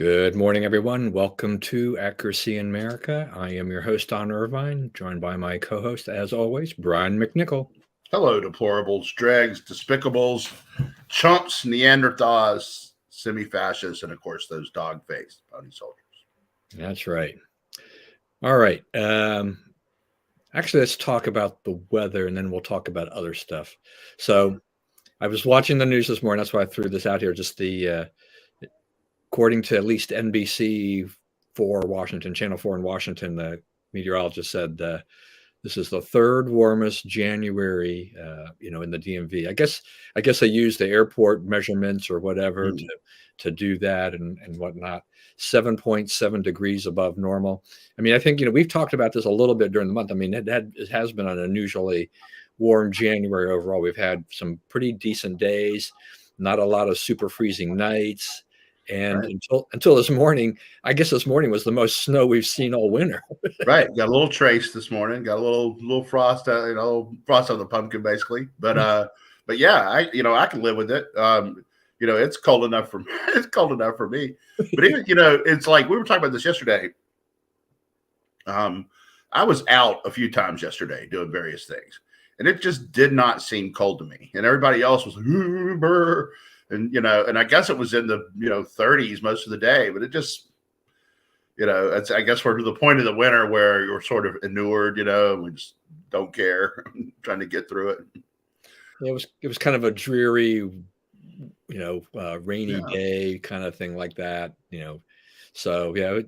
Good morning, everyone. Welcome to Accuracy in America. I am your host, Don Irvine, joined by my co host, as always, Brian McNichol. Hello, deplorables, dregs, despicables, chumps, Neanderthals, semi-fascists, and of course those dog-faced pony soldiers. That's right. All right. Actually, let's talk about the weather and then we'll talk about other stuff. So, I was watching the news this morning. That's why I threw this out here. Just according to at least NBC for Washington, Channel 4 in Washington, the meteorologist said this is the third warmest January, in the DMV. I guess they use the airport measurements or whatever to do that and whatnot. 7.7 degrees above normal. I mean, I think we've talked about this a little bit during the month. I mean, it has been an unusually warm January overall. We've had some pretty decent days, not a lot of super freezing nights. And until this morning, I guess this morning was the most snow we've seen all winter. Right, got a little trace this morning. Got a little frost, frost on the pumpkin, basically. But yeah, I can live with it. It's cold enough for it's cold enough for me. But even it's like we were talking about this yesterday. I was out a few times yesterday doing various things, and it just did not seem cold to me. And everybody else was like, brr. And I guess it was in the 30s most of the day, but it just it's, I guess we're to the point of the winter where you're sort of inured, and we just don't care, trying to get through it. It was kind of a dreary, rainy day kind of thing like that, So yeah,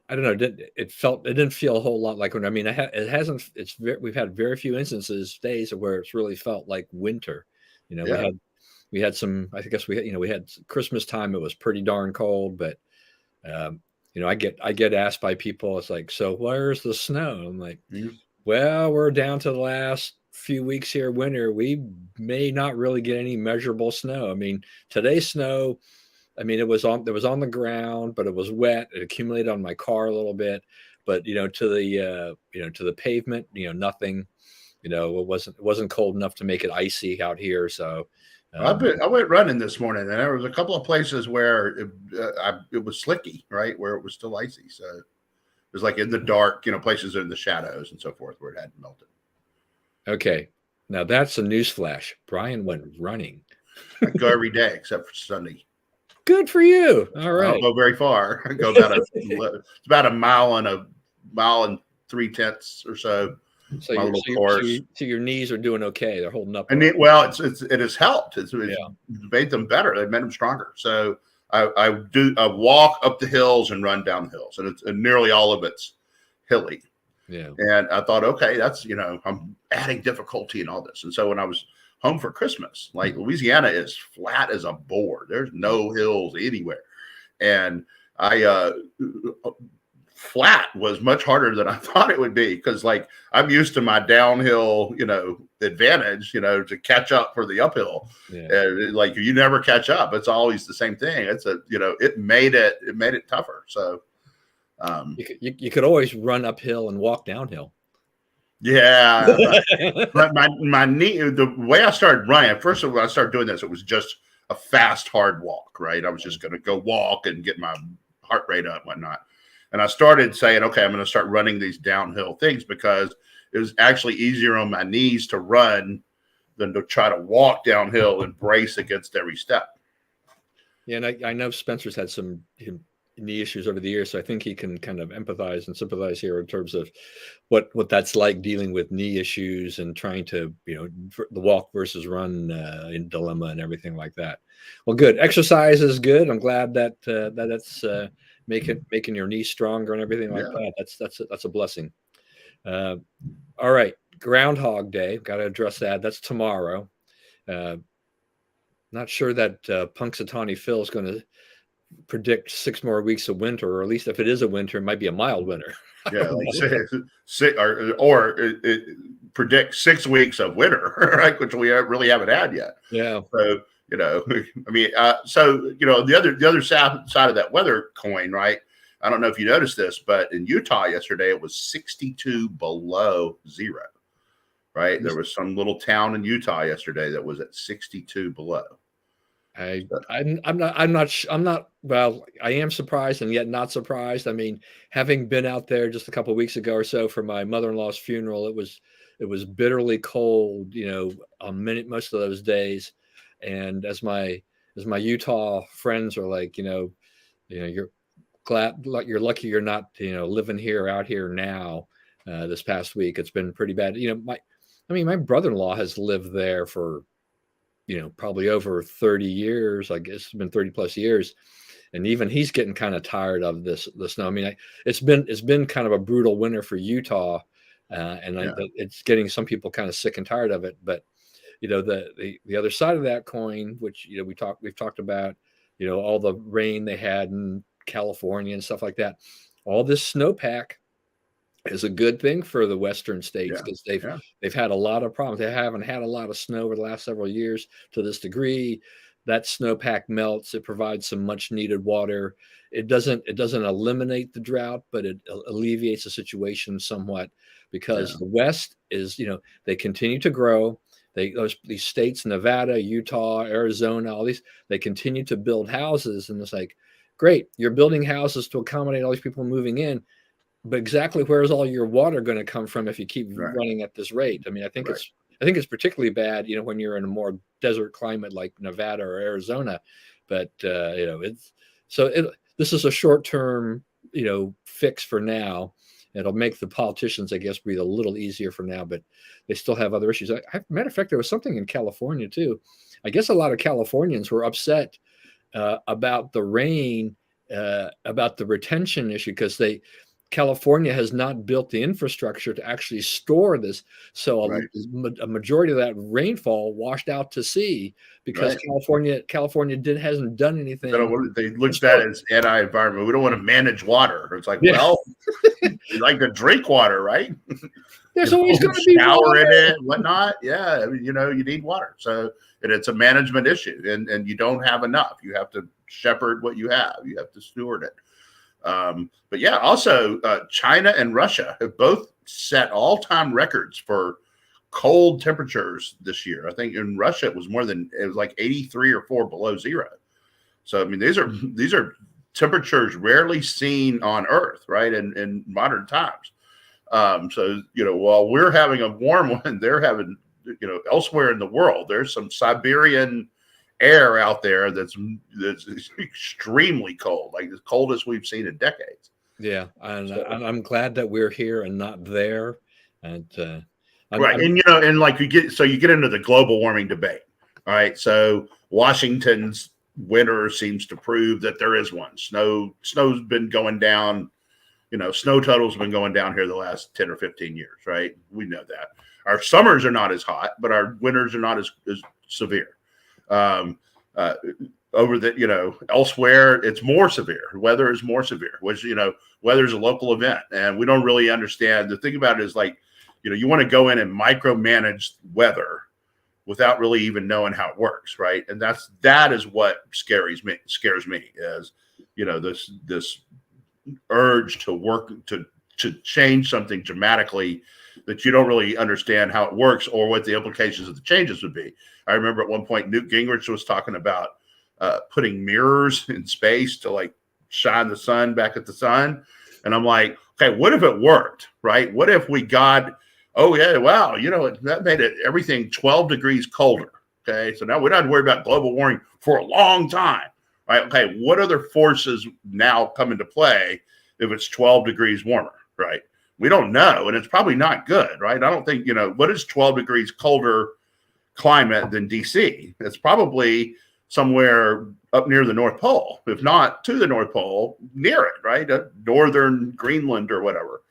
I don't know. It didn't feel a whole lot like winter. I mean, it hasn't. We've had very few days where it's really felt like winter. We had some. I guess we had Christmas time. It was pretty darn cold, but I get asked by people. It's like, so where's the snow? I'm like, well, we're down to the last few weeks here. Winter, we may not really get any measurable snow. I mean, today's snow. I mean, it was on the ground, but it was wet. It accumulated on my car a little bit, but to the pavement, nothing. It wasn't cold enough to make it icy out here. So. I went running this morning, and there was a couple of places where it was slicky, right, where it was still icy. So it was like in the dark, places in the shadows and so forth where it hadn't melted. Okay, now that's a news flash. Brian went running. I go every day except for Sunday. Good for you. All right. I don't go very far. I go about a mile and 3/10 or so. So your knees are doing okay. They're holding up. And it has helped. It's made them better. They've made them stronger. So I walk up the hills and run down the hills, and nearly all of it's hilly. Yeah. And I thought, okay, that's I'm adding difficulty in all this. And so when I was home for Christmas, like Louisiana is flat as a board. There's no hills anywhere, and flat was much harder than I thought it would be because like I'm used to my downhill, advantage, to catch up for the uphill. Yeah. And like you never catch up. It's always the same thing. It's it made it tougher. So you could always run uphill and walk downhill. Yeah. But my knee, the way I started running, first of all, when I started doing this, it was just a fast, hard walk, right? I was just going to go walk and get my heart rate up and whatnot. And I started saying, okay, I'm going to start running these downhill things because it was actually easier on my knees to run than to try to walk downhill and brace against every step. Yeah, and I know Spencer's had some knee issues over the years, so I think he can kind of empathize and sympathize here in terms of what that's like dealing with knee issues and trying to the walk versus run in dilemma and everything like that. Well, good. Exercise is good. I'm glad that's making your knees stronger and everything like that. That's a blessing. All right, Groundhog Day. Got to address that. That's tomorrow. Not sure that Punxsutawney Phil is going to predict 6 more weeks of winter, or at least if it is a winter, it might be a mild winter. Yeah, or it predicts 6 weeks of winter, right? Which we really haven't had yet. Yeah. So I mean, the other side of that weather coin, right? I don't know if you noticed this, but in Utah yesterday it was 62 below zero. Right, there was some little town in Utah yesterday that was at 62 below. I'm not Well, I am surprised and yet not surprised. I mean, having been out there just a couple of weeks ago or so for my mother-in-law's funeral, it was bitterly cold, on most of those days. And as my Utah friends are like, you're glad, like you're lucky you're not, living here out here now. This past week, it's been pretty bad. My brother-in-law has lived there for, probably over 30 years. I guess it's been 30 plus years, and even he's getting kind of tired of the snow. I mean, it's been kind of a brutal winter for Utah, and Yeah. it's getting some people kind of sick and tired of it. But the other side of that coin, which we've talked about, all the rain they had in California and stuff like that, all this snowpack is a good thing for the western states Yeah. because they've Yeah. they've had a lot of problems. They haven't had a lot of snow over the last several years to this degree. That snowpack melts. It provides some much needed water. It doesn't eliminate the drought, but it alleviates the situation somewhat because Yeah. the West is, they continue to grow. These states, Nevada, Utah, Arizona, all these, they continue to build houses, and it's like, great, you're building houses to accommodate all these people moving in, but exactly where's all your water going to come from if you keep Right. running at this rate? I mean, Right. I think it's particularly bad, when you're in a more desert climate like Nevada or Arizona. But it's so it this is a short term, fix for now. It'll make the politicians, I guess, breathe a little easier for now, but they still have other issues. Matter of fact, there was something in California too. I guess a lot of Californians were upset about the rain, about the retention issue, because California has not built the infrastructure to actually store this. So Right. a majority of that rainfall washed out to sea because Right. California hasn't done anything They to looked at store it as anti-environment. We don't want to manage water. It's like, it. Yeah. well, you like to drink water, right? There's always going to be Shower in water. it, whatnot. Yeah, I mean, you need water. So, and it's a management issue, and you don't have enough. You have to shepherd what you have. You have to steward it. But yeah, also China and Russia have both set all-time records for cold temperatures this year. I think in Russia it was like 83 or 4 below zero. So I mean these are temperatures rarely seen on Earth, right? In modern times. So while we're having a warm one, they're having elsewhere in the world. There's some Siberian air out there that's extremely cold, like the coldest we've seen in decades. Yeah, and So, I'm glad that we're here and not there. And right, and like you get into the global warming debate. All right, so Washington's winter seems to prove that there is one. Snow's been going down. Snow totals have been going down here the last 10 or 15 years, right? We know that. Our summers are not as hot, but our winters are not as severe. Over elsewhere, it's more severe. Weather is more severe, which, weather is a local event. And we don't really understand. The thing about it is like, you want to go in and micromanage weather without really even knowing how it works, right? And that is what scares me is, this urge to work to change something dramatically that you don't really understand how it works or what the implications of the changes would be. I remember at one point Newt Gingrich was talking about putting mirrors in space to like shine the sun back at the sun, and I'm like, okay, what if it worked, right? What if we got, oh yeah, wow, that made everything 12 degrees colder. Okay, so now we don't have to worry about global warming for a long time. Right. Okay. What other forces now come into play if it's 12 degrees warmer? Right. We don't know. And it's probably not good. Right. I don't think, what is 12 degrees colder climate than DC? It's probably somewhere up near the North Pole, if not to the North Pole, near it. Right. Northern Greenland or whatever.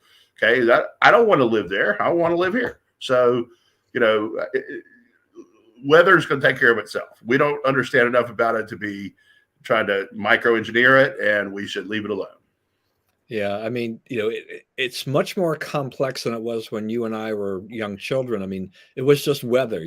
Okay. I don't want to live there. I want to live here. So, weather's going to take care of itself. We don't understand enough about it to be trying to microengineer it, and we should leave it alone. Yeah, I mean, it's much more complex than it was when you and I were young children. I mean, it was just weather.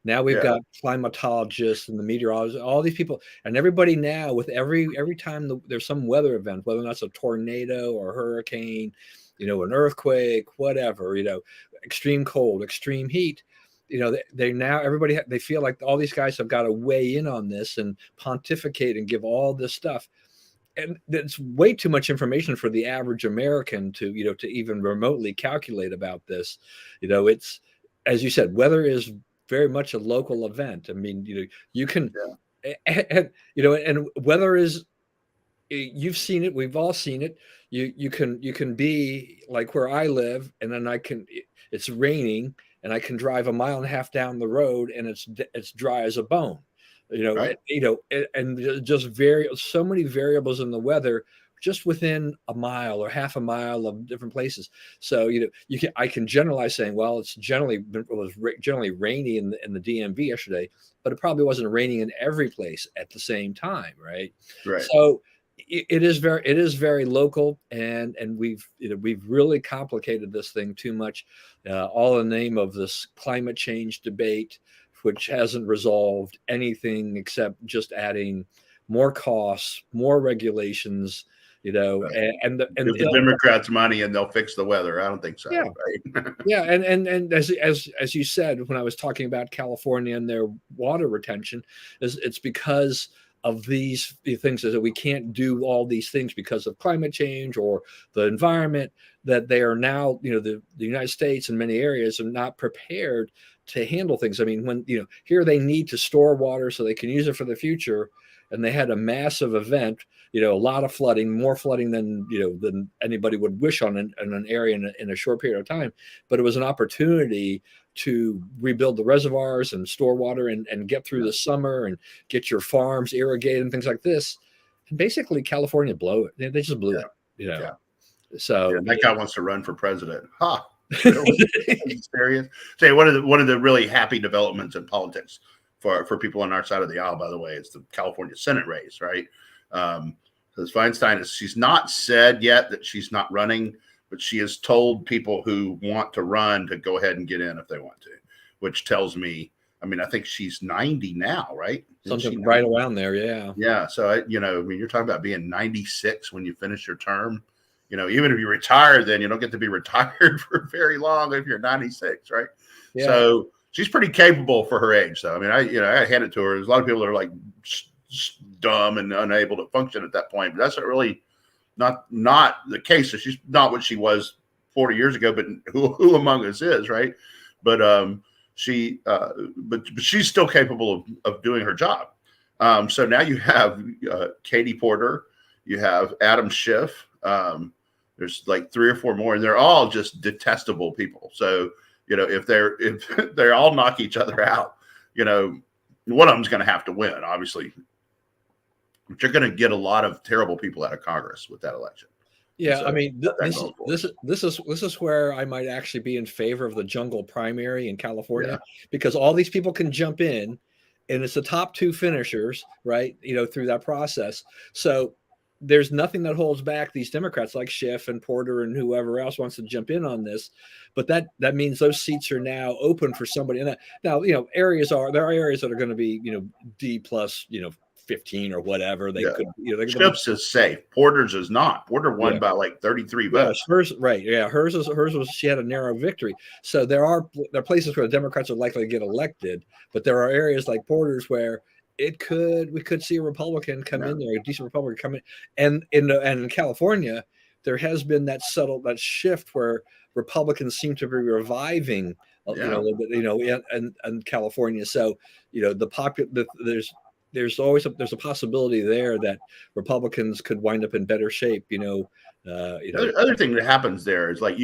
Now we've got climatologists and the meteorologists, all these people, and everybody now with every time there's some weather event, whether that's a tornado or a hurricane, an earthquake, whatever, extreme cold, extreme heat. They now they feel like all these guys have got to weigh in on this and pontificate and give all this stuff. and it's way too much information for the average American to, to even remotely calculate about this. It's, as you said, weather is very much a local event. I mean, you can, and weather is, you've seen it, we've all seen it. You can be like where I live, and then it's raining, and I can drive a mile and a half down the road, and it's dry as a bone. Right. And just so many variables in the weather just within a mile or half a mile of different places. So I can generalize saying, well, it was generally rainy in the DMV yesterday, but it probably wasn't raining in every place at the same time, right? Right. So it is very local, and we've really complicated this thing too much, all in the name of this climate change debate, which hasn't resolved anything except just adding more costs, more regulations, Right. and Give the Democrats money and they'll fix the weather. I don't think so. Yeah. Right. Yeah, and as you said, when I was talking about California and their water retention, it's because of these things that we can't do all these things because of climate change or the environment, that they are now, the United States and many areas are not prepared to handle things. I mean, when here they need to store water so they can use it for the future, and they had a massive event, a lot of flooding, more flooding than anybody would wish on an area in a short period of time. But it was an opportunity to rebuild the reservoirs and store water and get through the summer and get your farms irrigated and things like this. And basically, California blew it. They just blew it. Yeah. So that guy wants to run for president. Huh? Really? Serious? Say one of the really happy developments in politics for people on our side of the aisle, by the way, is the California Senate race, right? Because Feinstein she's not said yet that she's not running, but she has told people who want to run to go ahead and get in if they want to, which tells me, I mean, I think she's 90 now, right? Something right around there, yeah. Yeah. So, I mean, you're talking about being 96 when you finish your term. Even if you retire, then you don't get to be retired for very long if you're 96, right? Yeah. So she's pretty capable for her age. So, I mean, I hand it to her. There's a lot of people that are like dumb and unable to function at that point, but that's not really not the case. So she's not what she was 40 years ago, but who among us is, right? But but she's still capable of doing her job. So now you have Katie Porter, you have Adam Schiff. There's like 3 or 4 more, and they're all just detestable people. So if they all knock each other out, one of them's going to have to win, obviously. But you're going to get a lot of terrible people out of Congress with that election. Yeah, so, I mean, this is where I might actually be in favor of the jungle primary in California, because all these people can jump in, and it's the top 2 finishers, right? Through that process. So there's nothing that holds back these Democrats like Schiff and Porter and whoever else wants to jump in on this. But that means those seats are now open for somebody. And now, there are areas that are going to be, D plus, 15 or whatever. They could, Schiff's is safe. Porter's is not. Porter won by like 33 votes. Hers, right. Yeah. Hers was, she had a narrow victory. So there are places where the Democrats are likely to get elected, but there are areas like Porter's where we could see a Republican come in there, a decent Republican come in. And in California, there has been that shift where Republicans seem to be reviving, a little bit, in California. So, there's always a possibility there that Republicans could wind up in better shape. Other thing that happens there is like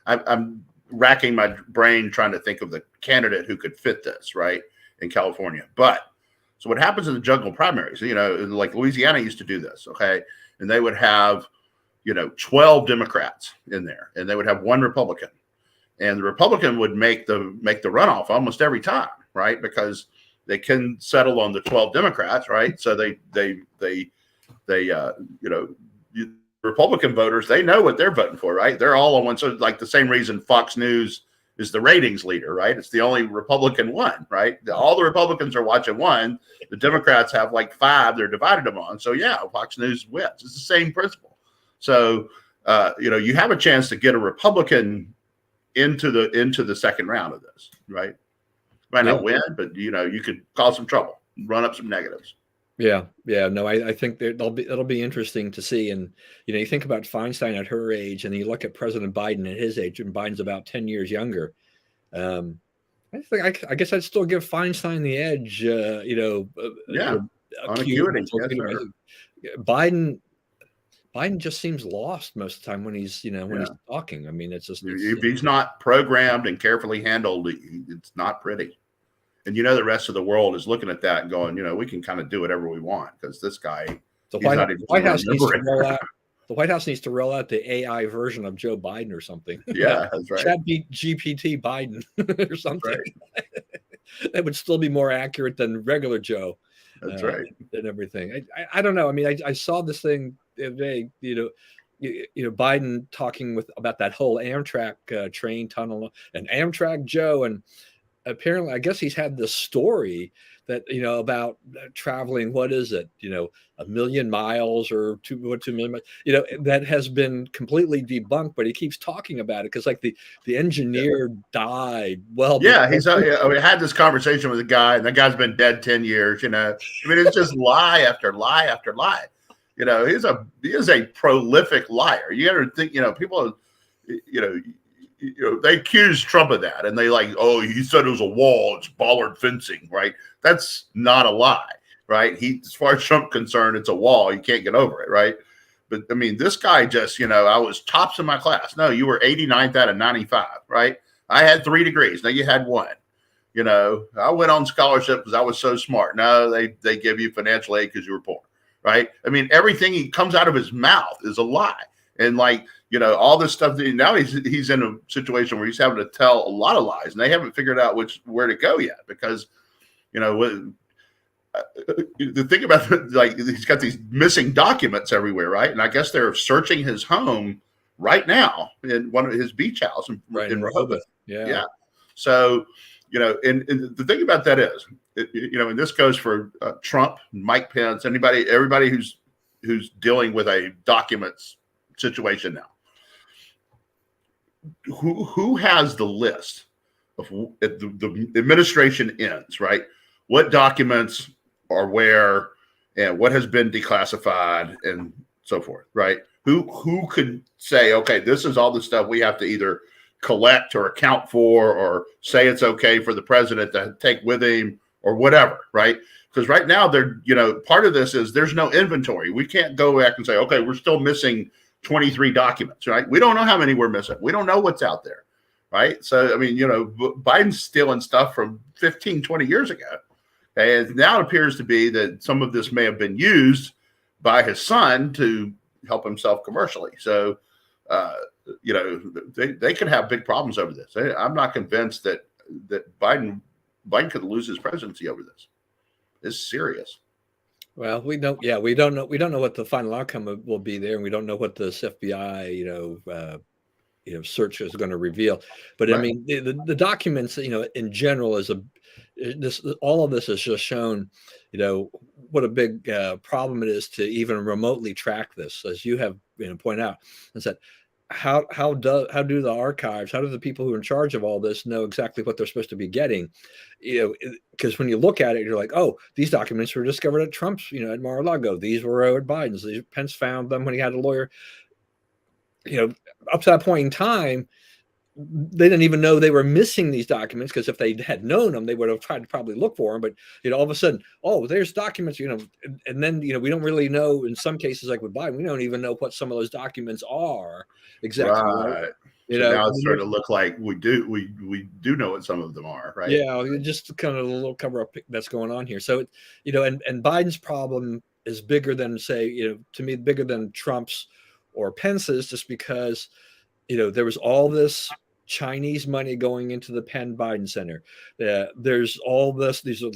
I'm racking my brain trying to think of the candidate who could fit this right in California. But so what happens in the jungle primaries? Like Louisiana used to do this, okay, and they would have 12 Democrats in there, and they would have 1 Republican, and the Republican would make the runoff almost every time, right? Because they can settle on the 12 Democrats, right? So Republican voters, they know what they're voting for, right? They're all on one. So like the same reason Fox News is the ratings leader, right? It's the only Republican one, right? All the Republicans are watching one. The Democrats have like 5 they're divided among. So yeah, Fox News wins. It's the same principle. So you have a chance to get a Republican into the second round of this, right? Might not win, but you could cause some trouble, run up some negatives. Yeah, yeah, no, I think that it'll be interesting to see. And you think about Feinstein at her age, and you look at President Biden at his age, and Biden's about 10 years younger. Um, I think I guess I'd still give Feinstein the edge. Yeah, on acute acuity. mental. Yes, sir. Biden Biden just seems lost most of the time when when he's Yeah. talking. I mean, it's just If he's not programmed and carefully handled, it's not pretty. And the rest of the world is looking at that and going, we can kind of do whatever we want because this guy, the he's not even White House needs remember to it. roll out. The White House needs to roll out the AI version of Joe Biden or something. Yeah, that's right. Chat GPT Biden or something. Right. That would still be more accurate than regular Joe. That's right. And everything. I don't know. I mean, I saw this thing the other day. Biden talking about that whole Amtrak train tunnel and Amtrak Joe, and apparently, I guess he's had this story that about traveling. What is it? 1,000,000 miles or 2 million miles. That has been completely debunked, but he keeps talking about it because, like, the engineer died. Well, yeah, we had this conversation with a guy, and the guy's been dead 10 years. I mean, it's just lie after lie after lie. He is a prolific liar. You got to think. People. They accuse Trump of that, and they he said it was a wall, it's bollard fencing, right? That's not a lie, right? As far as Trump concerned, it's a wall. You can't get over it, right? But I mean, this guy just, I was tops in my class. No, you were 89th out of 95, right? I had 3 degrees. Now you had 1. I went on scholarship because I was so smart. No, they give you financial aid because you were poor, right? I mean, everything he comes out of his mouth is a lie. And all this stuff. Now he's in a situation where he's having to tell a lot of lies, and they haven't figured out where to go yet. Because, the thing about he's got these missing documents everywhere, right? And I guess they're searching his home right now in one of his beach house in Rehoboth. Yeah. So, and the thing about that is, and this goes for Trump, Mike Pence, everybody who's dealing with a documents situation now. Who has the list of the administration ends, right? What documents are where and what has been declassified and so forth, right? Who could say, okay, this is all the stuff we have to either collect or account for or say it's okay for the president to take with him or whatever, right? Because right now part of this is there's no inventory. We can't go back and say, okay, we're still missing 23 documents, right? We don't know how many we're missing. We don't know what's out there, right? So, I mean, Biden's stealing stuff from 15, 20 years ago. And now it appears to be that some of this may have been used by his son to help himself commercially. So, they could have big problems over this. I'm not convinced that Biden could lose his presidency over this. It's serious. Well, we don't know. We don't know what the final outcome will be there, and we don't know what this FBI, search is going to reveal. But right. I mean, the documents, in general, all of this has just shown, what a big problem it is to even remotely track this, as you have pointed out, and said, how do the archives, how do the people who are in charge of all this know exactly what they're supposed to be getting? Because when you look at it, you're like, oh, these documents were discovered at Trump's, at Mar-a-Lago. These were at Biden's. Pence found them when he had a lawyer. Up to that point in time, they didn't even know they were missing these documents, because if they had known them, they would have tried to probably look for them. But all of a sudden, oh, there's documents, and then we don't really know. In some cases, like with Biden, we don't even know what some of those documents are exactly. Right. Now it's starting to look like we do know what some of them are, right? Yeah, just kind of a little cover up that's going on here. So and Biden's problem is bigger than, say, to me, bigger than Trump's or Pence's, just because there was all this Chinese money going into the Penn Biden Center. There's all this. These are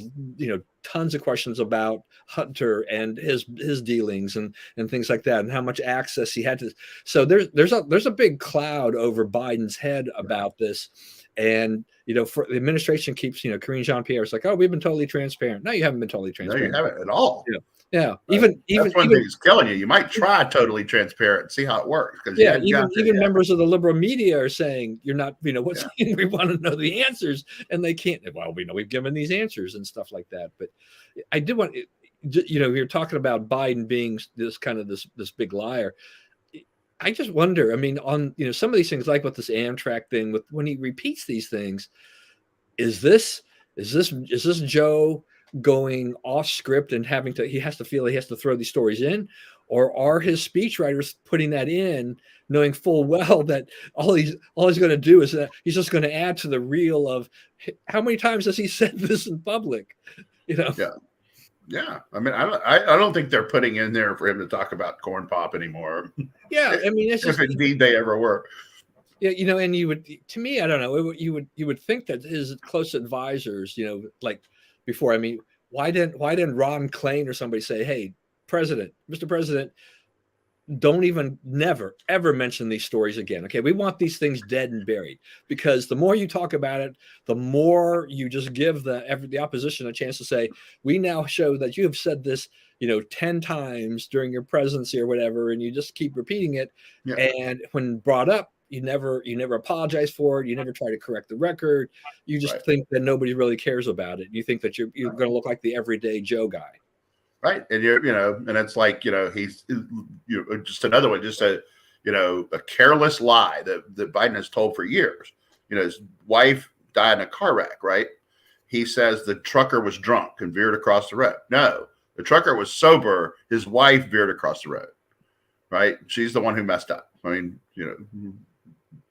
tons of questions about Hunter and his dealings and things like that, and how much access he had to. So there's a big cloud over Biden's head about this. And for the administration keeps Karine Jean-Pierre is like, oh, we've been totally transparent. No, you haven't been totally transparent. No, you haven't at all. Yeah. Even that's one thing that's killing you. You might try totally transparent and see how it works. Even members of the liberal media are saying you're not. We want to know the answers, and they can't. Well, we know we've given these answers and stuff like that. But I did want. you're talking about Biden being this kind of this big liar. I just wonder. I mean, on some of these things, like with this Amtrak thing, with when he repeats these things, is this Joe going off script and he has to feel he has to throw these stories in, or are his speechwriters putting that in, knowing full well that all he's going to do is that he's just going to add to the reel of how many times has he said this in public? Yeah. I mean, I don't think they're putting in there for him to talk about corn pop anymore. Yeah, I mean, it's if indeed they ever were. Yeah, and you would, to me, I don't know, you would think that his close advisors, like before, I mean, why didn't Ron Klain or somebody say, hey, Mr. President, don't even never ever mention these stories again. Okay, we want these things dead and buried, because the more you talk about it, the more you just give the opposition a chance to say, we now show that you have said this 10 times during your presidency or whatever, and you just keep repeating it. Yeah. And when brought up, you never apologize for it. You never try to correct the record. You just think that nobody really cares about it. You think that you're going to look like the everyday Joe guy. Right. And and it's like, he's just another one, just a careless lie that Biden has told for years. His wife died in a car wreck, right? He says the trucker was drunk and veered across the road. No, the trucker was sober. His wife veered across the road, right? She's the one who messed up. I mean,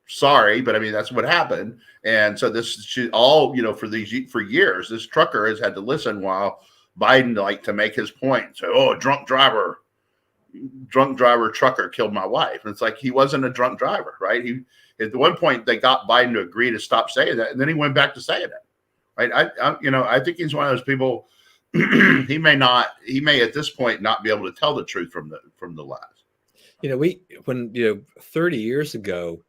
sorry, but I mean, that's what happened. And so for years, this trucker has had to listen while Biden to make his point. So, drunk driver trucker killed my wife. And it's like, he wasn't a drunk driver, right? At one point they got Biden to agree to stop saying that, and then he went back to saying it. Right. I think he's one of those people. he may at this point not be able to tell the truth from the lies. When 30 years ago,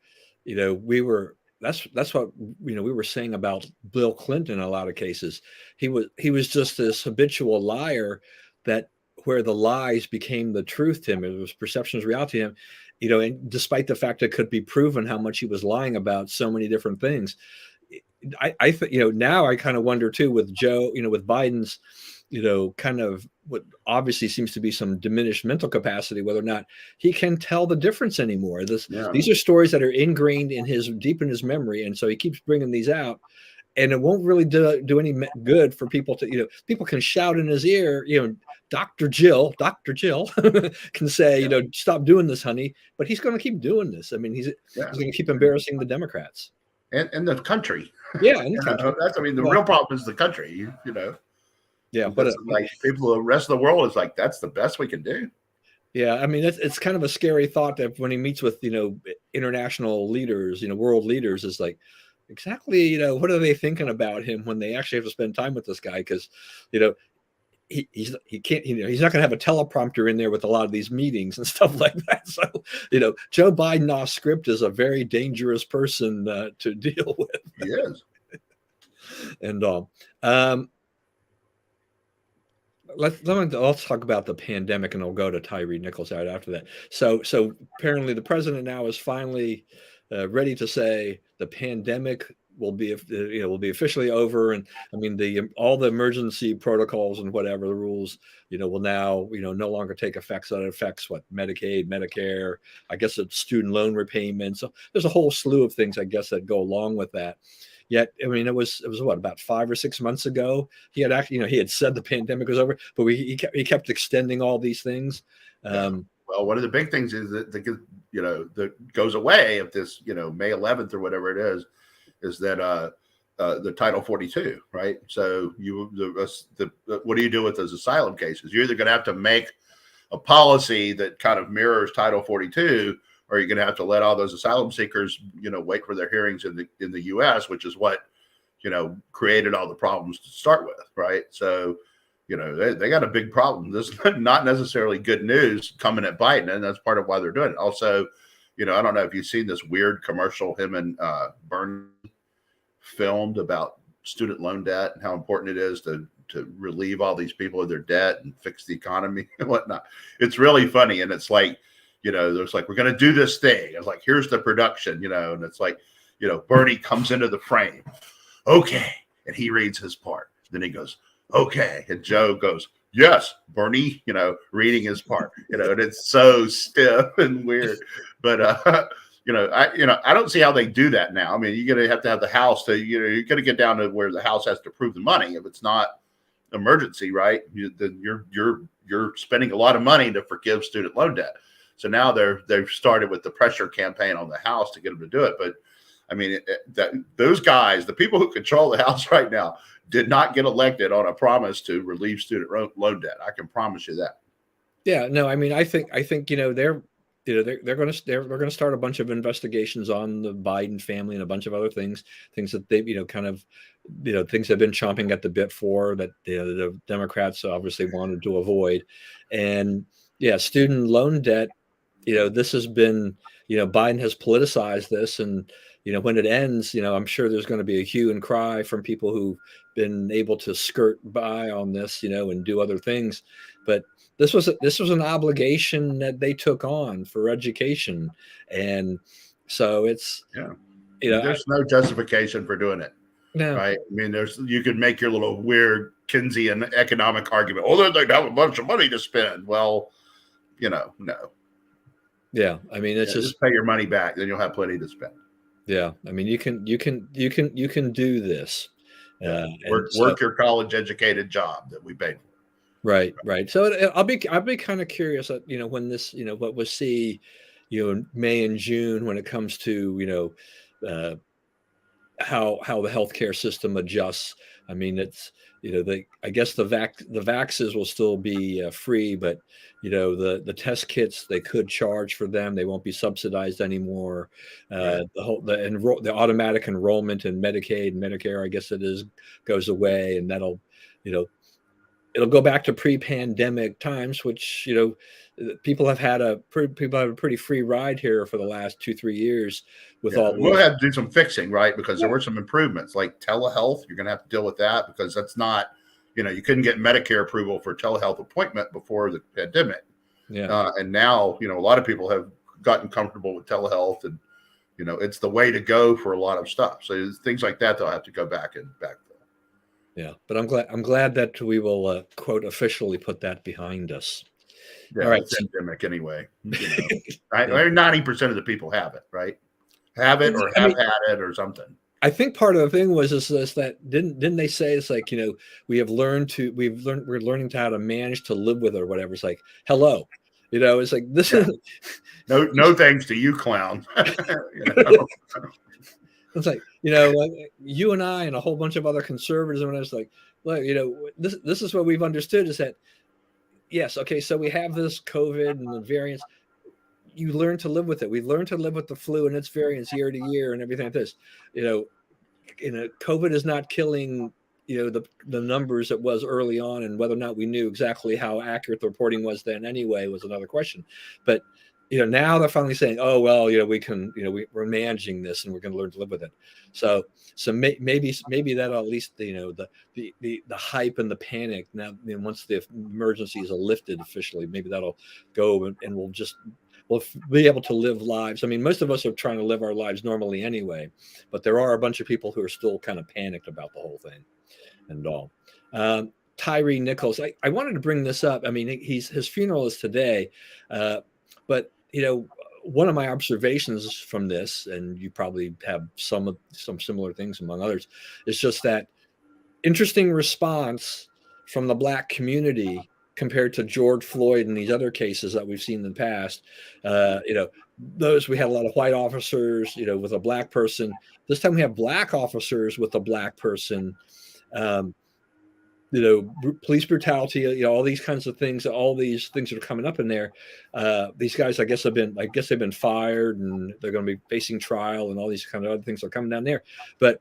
that's what we were saying about Bill Clinton in a lot of cases. He was just this habitual liar, that where the lies became the truth to him. It was perception's reality to him, and despite the fact it could be proven how much he was lying about so many different things. I think now I kind of wonder too with Joe, with Biden's kind of what obviously seems to be some diminished mental capacity, whether or not he can tell the difference anymore. These are stories that are ingrained deep in his memory. And so he keeps bringing these out, and it won't really do any good for people to, people can shout in his ear, Dr. Jill can say, stop doing this, honey, but he's going to keep doing this. I mean, he's going to keep embarrassing the Democrats. And the country. Yeah. And the country. The real problem is the country, Yeah, but the rest of the world is like, that's the best we can do. Yeah, I mean, it's kind of a scary thought that when he meets with international leaders, world leaders, is like, exactly what are they thinking about him when they actually have to spend time with this guy? Because he can't, he's not going to have a teleprompter in there with a lot of these meetings and stuff like that. So Joe Biden off script is a very dangerous person to deal with. He is. And let's talk about the pandemic, and we'll go to Tyree Nichols out after that. So apparently the president now is finally ready to say the pandemic will be officially over, and I mean all the emergency protocols and whatever the rules will now no longer take effect. So that affects Medicaid, Medicare, I guess it's student loan repayment. So there's a whole slew of things I guess that go along with that. Yet, I mean, it was about 5 or 6 months ago he had actually, he had said the pandemic was over, but he kept extending all these things. Well, one of the big things is that goes away if this, May 11th or whatever it is that the Title 42, right? So what do you do with those asylum cases? You're either going to have to make a policy that kind of mirrors Title 42, or you're going to have to let all those asylum seekers, wait for their hearings in the U.S., which is what, created all the problems to start with, right? So, they got a big problem. This is not necessarily good news coming at Biden, and that's part of why they're doing it. Also, I don't know if you've seen this weird commercial him and Bernie filmed about student loan debt and how important it is to relieve all these people of their debt and fix the economy and whatnot. It's really funny, and it's like, there's like, we're going to do this thing. It's like, here's the production, and it's like, Bernie comes into the frame. Okay. And he reads his part. Then he goes, okay. And Joe goes, yes, Bernie, reading his part, and it's so stiff and weird. But I don't see how they do that now. I mean, you're gonna have to have the House to, you're gonna get down to where the House has to approve the money. If it's not emergency, right? Then you're spending a lot of money to forgive student loan debt. So now they've started with the pressure campaign on the House to get them to do it. But I mean, those guys, the people who control the House right now, did not get elected on a promise to relieve student loan debt. I can promise you that. Yeah, no, I mean, I think they're going to start a bunch of investigations on the Biden family and a bunch of other things that they've kind of things they've been chomping at the bit for, that the Democrats obviously wanted to avoid. And yeah, student loan debt, this has been, Biden has politicized this, and when it ends, I'm sure there's going to be a hue and cry from people who've been able to skirt by on this, and do other things. But this was an obligation that they took on for education, and so it's there's no justification for doing it. No. Right. I mean, you could make your little weird Keynesian economic argument. Oh, they have a bunch of money to spend. Well, no. Yeah, I mean, it's just pay your money back, then you'll have plenty to spend. Yeah, I mean, you can do this. Work your college educated job that we paid for. Right. So I'll be kind of curious, when this, what we'll see, May and June, when it comes to, how the healthcare system adjusts. I mean, it's, I guess the vaxes will still be free, but the test kits, they could charge for them. They won't be subsidized anymore. Right. The automatic enrollment in Medicaid and Medicare, I guess it is, goes away, and that'll, it'll go back to pre-pandemic times, which people have had a pretty free ride here for the last 2-3 years. We'll have to do some fixing, right? Because there were some improvements like telehealth. You're going to have to deal with that, because that's not, you couldn't get Medicare approval for telehealth appointment before the pandemic. Yeah. And now, a lot of people have gotten comfortable with telehealth, and, it's the way to go for a lot of stuff. So things like that, they'll have to go back. Yeah, but I'm glad that we will quote officially put that behind us. Yeah, all right, pandemic anyway. 90% of the people have it, right? Have it or had it or something. I think part of the thing was that didn't they say it's like, we're learning to how to manage to live with it or whatever. It's like, hello, it's like this is no thanks to you, clown. It's like, you and I and a whole bunch of other conservatives, and I was like, look, this is what we've understood, is that, yes, okay, so we have this COVID and the variants. You learn to live with it. We learned to live with the flu and its variants year to year and everything like this. COVID is not killing, the numbers it was early on, and whether or not we knew exactly how accurate the reporting was then anyway was another question. But now they're finally saying, oh, well, we can, we're managing this and we're going to learn to live with it. So maybe that'll at least, the hype and the panic now, once the emergencies are lifted officially, maybe that'll go, and we'll be able to live lives. I mean, most of us are trying to live our lives normally anyway, but there are a bunch of people who are still kind of panicked about the whole thing and all. Tyree Nichols, I wanted to bring this up. I mean, his funeral is today, but one of my observations from this, and you probably have some similar things among others, is just that interesting response from the Black community compared to George Floyd and these other cases that we've seen in the past. Those, we had a lot of white officers, with a Black person. This time we have Black officers with a Black person. Police brutality, all these kinds of things, all these things that are coming up in there. These guys, I guess they've been fired, and they're going to be facing trial, and all these kind of other things are coming down there. But,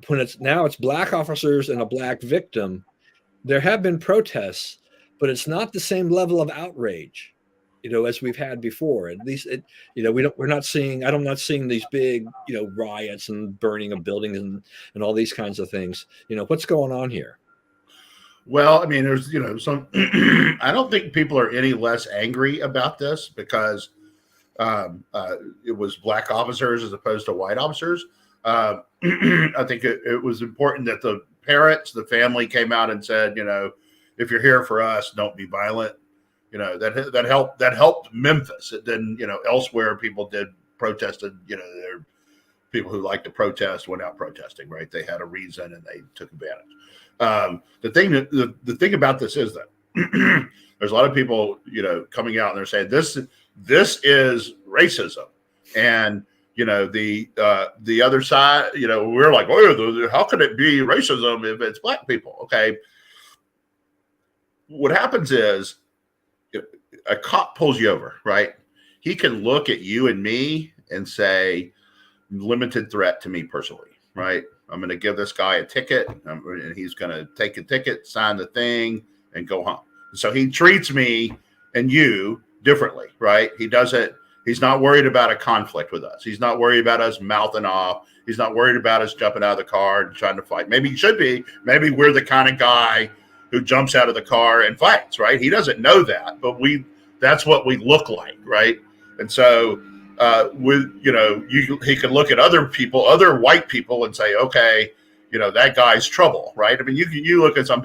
when it's Black officers and a Black victim, there have been protests, but it's not the same level of outrage, as we've had before. At least I'm not seeing these big, riots and burning of buildings and all these kinds of things. What's going on here? Well, I mean, there's, some, I don't think people are any less angry about this because it was Black officers as opposed to white officers. I think it was important that the parents, the family came out and said, if you're here for us, don't be violent. That helped Memphis. It didn't, elsewhere people did protested. There are people who like to protest went out protesting, right? They had a reason and they took advantage. The thing about this is that there's a lot of people, coming out and they're saying this is racism, and the other side, we're like, oh, how could it be racism if it's black people? Okay, what happens is a cop pulls you over, right? He can look at you and me and say, limited threat to me personally, right? I'm going to give this guy a ticket, and he's going to take a ticket, sign the thing, and go home. So he treats me and you differently, right? He's not worried about a conflict with us. He's not worried about us mouthing off. He's not worried about us jumping out of the car and trying to fight. Maybe he should be. Maybe we're the kind of guy who jumps out of the car and fights, right? He doesn't know that, but that's what we look like, right? And so he could look at other people, other white people, and say, okay, that guy's trouble, right? I mean, you look at some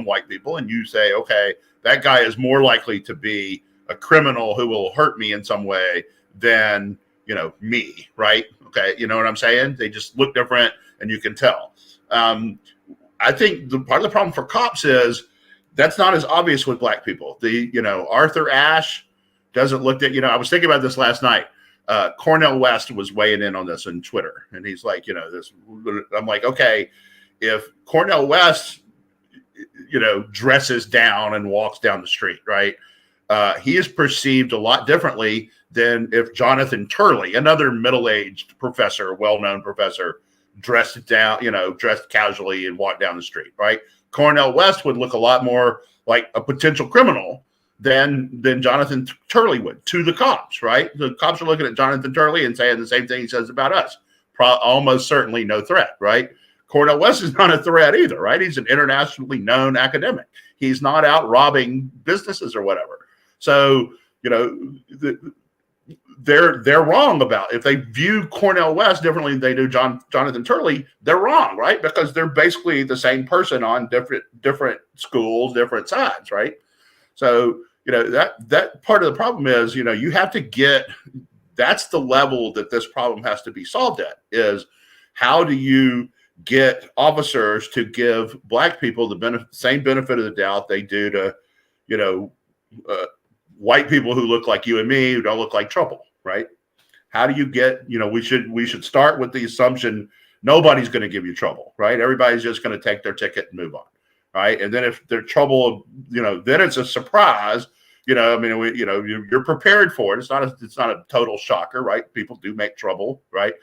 white people and you say, okay, that guy is more likely to be a criminal who will hurt me in some way than me, right? Okay, you know what I'm saying? They just look different, and you can tell. I think part of the problem for cops is that's not as obvious with black people. Arthur Ashe doesn't look at, I was thinking about this last night. Cornel West was weighing in on this on Twitter, and he's like, I'm like, okay, if Cornel West, dresses down and walks down the street, right? He is perceived a lot differently than if Jonathan Turley, another middle-aged professor, well-known professor, dressed casually and walked down the street, right? Cornel West would look a lot more like a potential criminal than Jonathan Turley would to the cops, right? The cops are looking at Jonathan Turley and saying the same thing he says about us. Almost certainly no threat, right? Cornel West is not a threat either, right? He's an internationally known academic. He's not out robbing businesses or whatever. So, they're wrong about, if they view Cornel West differently than they do Jonathan Turley, they're wrong, right? Because they're basically the same person on different schools, different sides, right? So, that part of the problem is, you have to that's the level that this problem has to be solved at, is how do you get officers to give black people the same benefit of the doubt they do to, white people who look like you and me, who don't look like trouble, right? How do you get, we should start with the assumption nobody's going to give you trouble, right? Everybody's just going to take their ticket and move on, right? And then if they're trouble, then it's a surprise. You're prepared for it. It's not a total shocker, right? People do make trouble, right?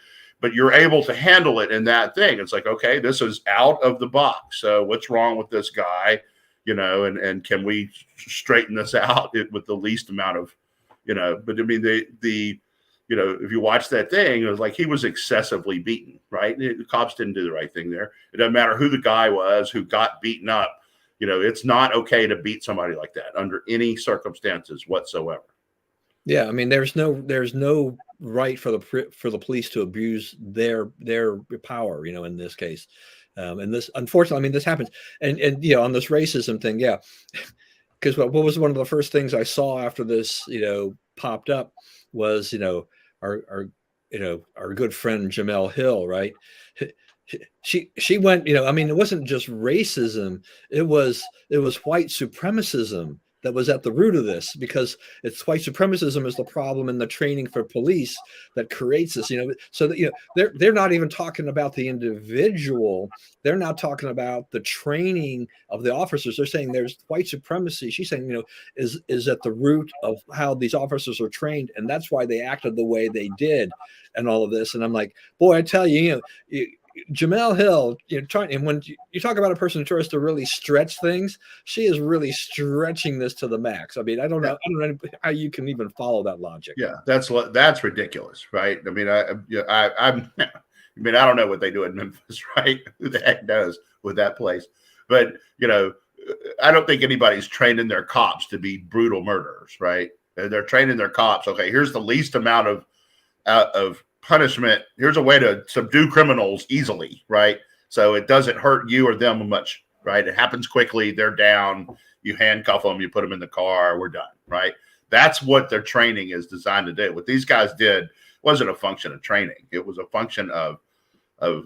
But you're able to handle it in that thing. It's like, okay, this is out of the box. So what's wrong with this guy? And can we straighten this out with the least amount of, but I mean, if you watch that thing, it was like he was excessively beaten, right? The cops didn't do the right thing there. It doesn't matter who the guy was who got beaten up. It's not okay to beat somebody like that under any circumstances whatsoever. Yeah, I mean, there's no right for the police to abuse their power, in this case. And this, unfortunately, I mean, this happens. And on this racism thing, yeah. Because what was one of the first things I saw after this, popped up was, our good friend Jemele Hill, right? She went, I mean, it wasn't just racism, it was white supremacism that was at the root of this, because it's white supremacism is the problem in the training for police that creates this, so that, they're not even talking about the individual. They're not talking about the training of the officers. They're saying there's white supremacy. She's saying, is at the root of how these officers are trained. And that's why they acted the way they did and all of this. And I'm like, boy, I tell you, Jemele Hill, and when you talk about a person who tries to really stretch things, she is really stretching this to the max. I mean, I don't know how you can even follow that logic. Yeah, that's ridiculous, right? I mean, I don't know what they do in Memphis, right? Who the heck knows with that place? But I don't think anybody's training their cops to be brutal murderers, right? They're training their cops. Okay, here's the least amount of punishment. Here's a way to subdue criminals easily, right? So it doesn't hurt you or them much, right? It happens quickly. They're down. You handcuff them. You put them in the car. We're done, right? That's what their training is designed to do. What these guys did wasn't a function of training. It was a function of a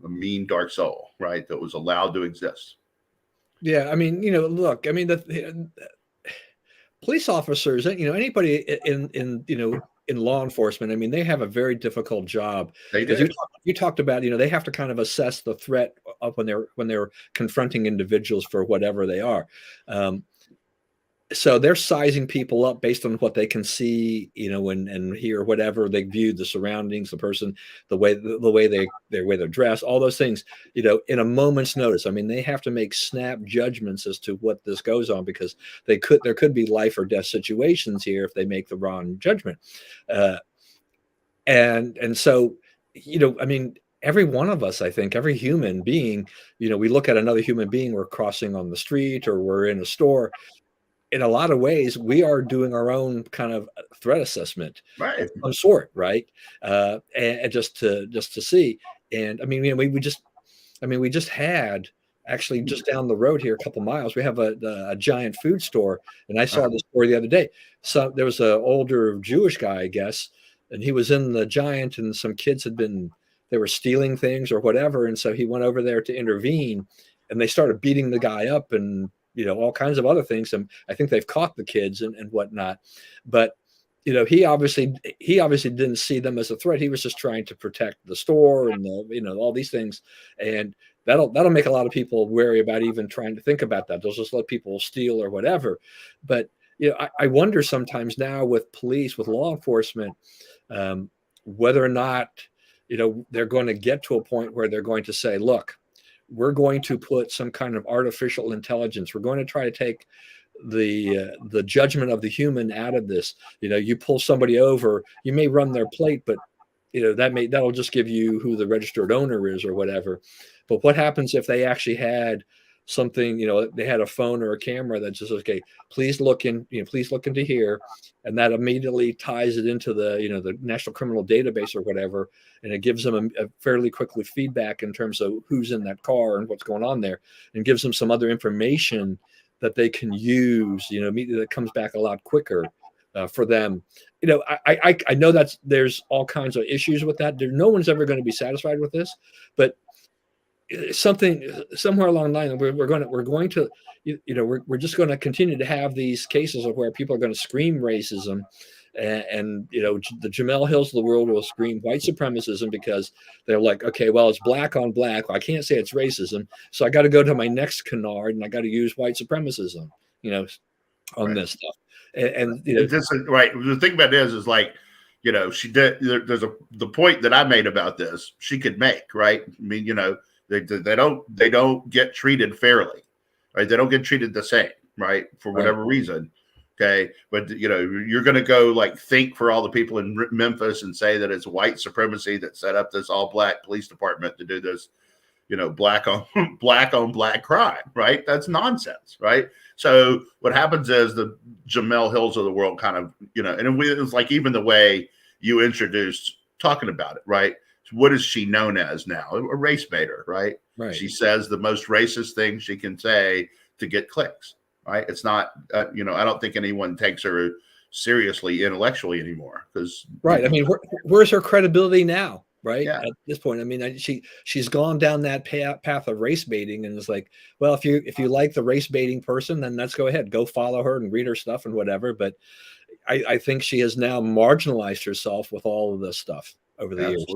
a mean dark soul, right? That was allowed to exist. Yeah, I mean, look, I mean, the police officers, anybody in law enforcement, I mean, they have a very difficult job They because did. you talked about, they have to kind of assess the threat of when they're confronting individuals for whatever they are. So they're sizing people up based on what they can see, and hear, whatever they view, the surroundings, the person, the way they're dressed, all those things, in a moment's notice. I mean, they have to make snap judgments as to what this goes on, because there could be life or death situations here if they make the wrong judgment. And so, I mean, every one of us, I think, every human being, we look at another human being, we're crossing on the street or we're in a store. In a lot of ways, we are doing our own kind of threat assessment Right. of some sort, right? And just to see. And I mean, we just had, actually, just down the road here, a couple miles, we have a giant food store, and I saw this story the other day. So there was an older Jewish guy, I guess, and he was in the giant, and some kids they were stealing things or whatever, and so he went over there to intervene, and they started beating the guy up and all kinds of other things. And I think they've caught the kids and whatnot. But, he obviously didn't see them as a threat. He was just trying to protect the store and all these things. And that'll make a lot of people wary about even trying to think about that. They'll just let people steal or whatever. But, I wonder sometimes now with police, with law enforcement, whether or not, they're going to get to a point where they're going to say, look, we're going to put some kind of artificial intelligence. We're going to try to take the judgment of the human out of this. You pull somebody over, you may run their plate, but that'll just give you who the registered owner is or whatever. But what happens if they actually had something, they had a phone or a camera that just, okay, please look into here, and that immediately ties it into the National Criminal Database or whatever, and it gives them a fairly quickly feedback in terms of who's in that car and what's going on there, and gives them some other information that they can use, immediately, that comes back a lot quicker for them. I know there's all kinds of issues with that. No one's ever going to be satisfied with this, but somewhere along the line, we're just going to continue to have these cases of where people are going to scream racism, and the Jamel Hills of the world will scream white supremacism, because they're like, okay, well, it's black on black. Well, I can't say it's racism, so I got to go to my next canard and I got to use white supremacism, on this stuff. And this is right. The thing about it is like, she did. There's the point that I made about this. She could make, right. I mean, they don't get treated fairly, right? They don't get treated the same, right? For whatever reason. Okay. But you're going to go like think for all the people in Memphis and say that it's white supremacy that set up this all black police department to do this, black on black crime, right? That's nonsense, right? So what happens is the Jamel Hills of the world kind of, and it was like even the way you introduced talking about it, right? What is she known as now? A race baiter, right? Right. She says the most racist thing she can say to get clicks, right? It's not, I don't think anyone takes her seriously intellectually anymore, because right. I mean, where's her credibility now? Right. Yeah. At this point, I mean, she's gone down that path of race baiting, and it's like, well, if you like the race baiting person, then let's go ahead, go follow her and read her stuff and whatever. But I think she has now marginalized herself with all of this stuff over the years.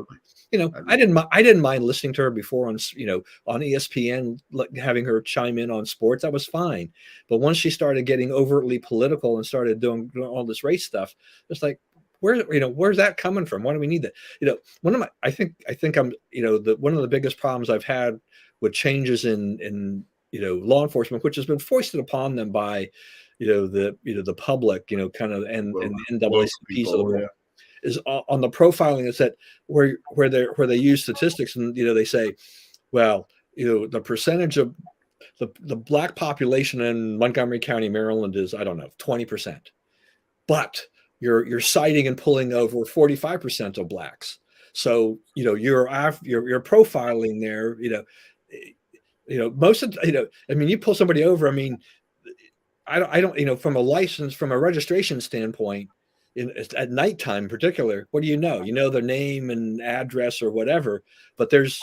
I didn't mind listening to her before on ESPN, having her chime in on sports. That was fine. But once she started getting overtly political and started doing all this race stuff, it's like, where's that coming from? Why do we need that? One of the biggest problems I've had with changes in law enforcement, which has been foisted upon them by the public, kind of, and NAACPs of the world, is on the profiling. Is that where they use statistics, and they say, well, the percentage of the black population in Montgomery County, Maryland is, I don't know, 20%, but you're citing and pulling over 45% of blacks. So you're profiling there. most of I mean, you pull somebody over. I mean, I don't, from a license, from a registration standpoint, at nighttime in particular, what do you know? You know their name and address or whatever, but there's